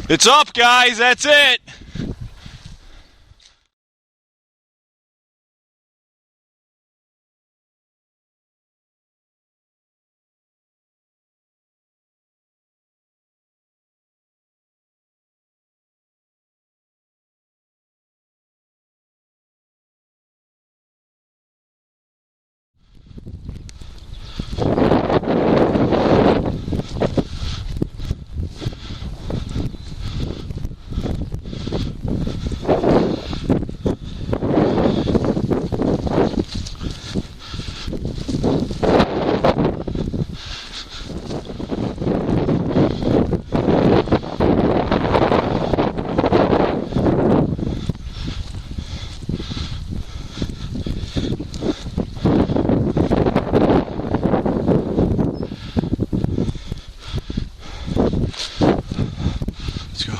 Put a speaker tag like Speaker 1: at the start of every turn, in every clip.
Speaker 1: It's up, guys. That's it. Let's go.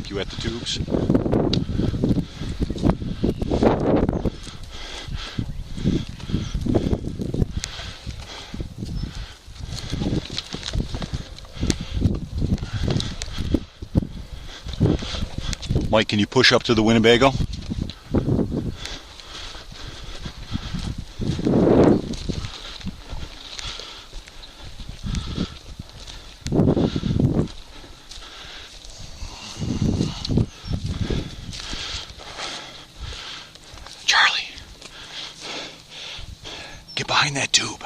Speaker 1: You at the tubes? Mike, can you push up to the Winnebago? Get behind that tube.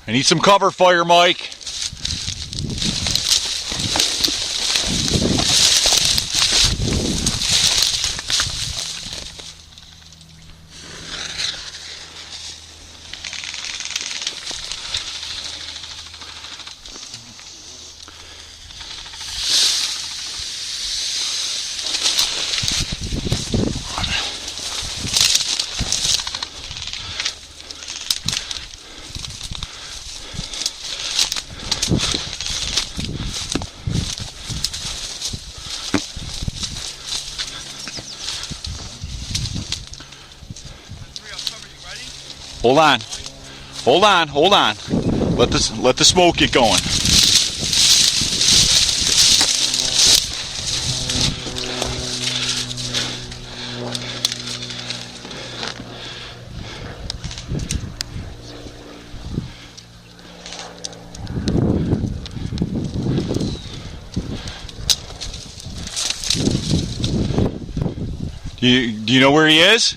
Speaker 1: I need some cover fire, Mike. Hold on. Hold on, hold on. Let the smoke get going. Do you know where he is?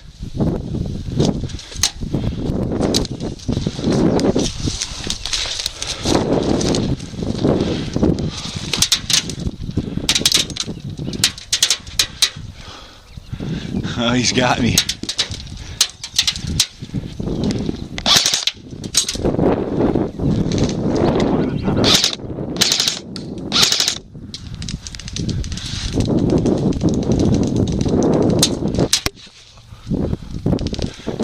Speaker 1: Oh, he's got me.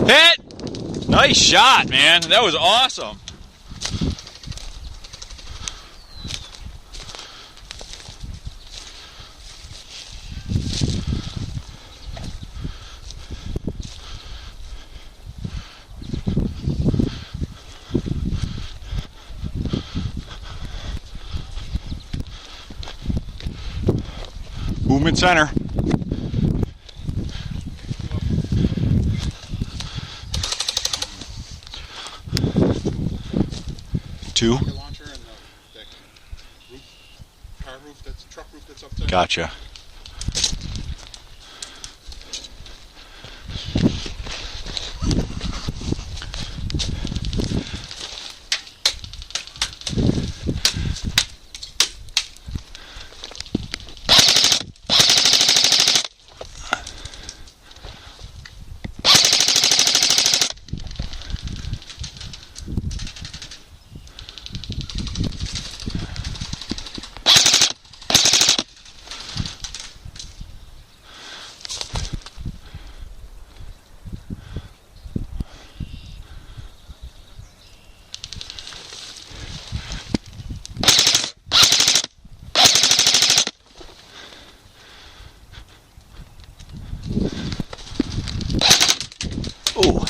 Speaker 1: Hit! Nice shot, man. That was awesome. Movement center. Two.
Speaker 2: Launcher and that roof, car roof, that's truck roof that's up there.
Speaker 1: Gotcha. Oh.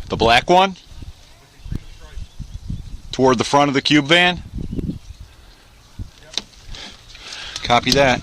Speaker 1: The black one? Toward the front of the cube van? Copy that.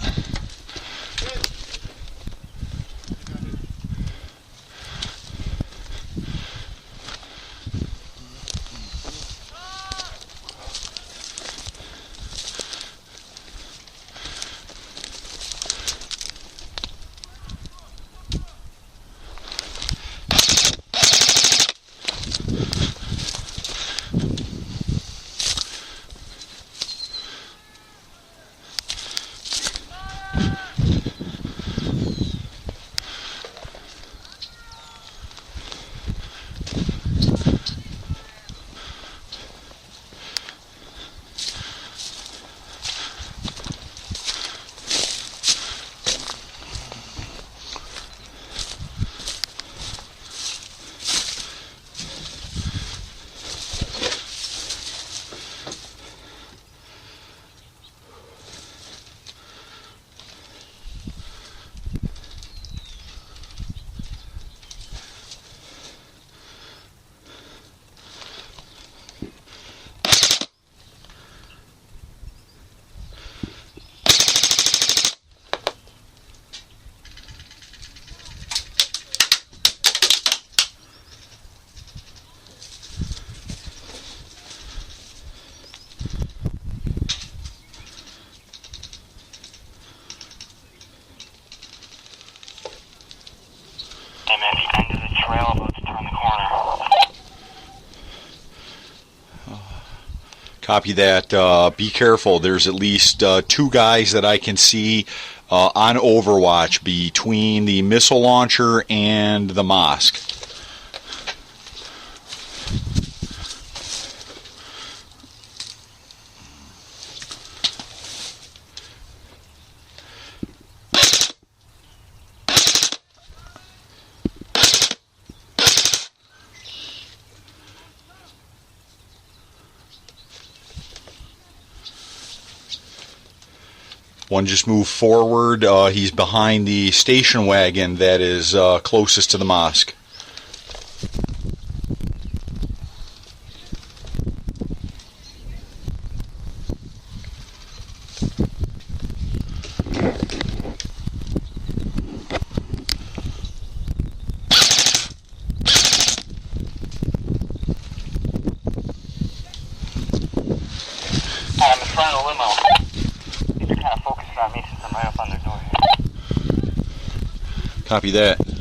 Speaker 1: Copy that. Be careful. There's at least 2 guys that I can see on Overwatch between the missile launcher and the mosque. One just moved forward. He's behind the station wagon that is closest to the mosque.
Speaker 3: I'm in front of the limo. Kind of focused on me since I'm right up on their door here.
Speaker 1: Copy that.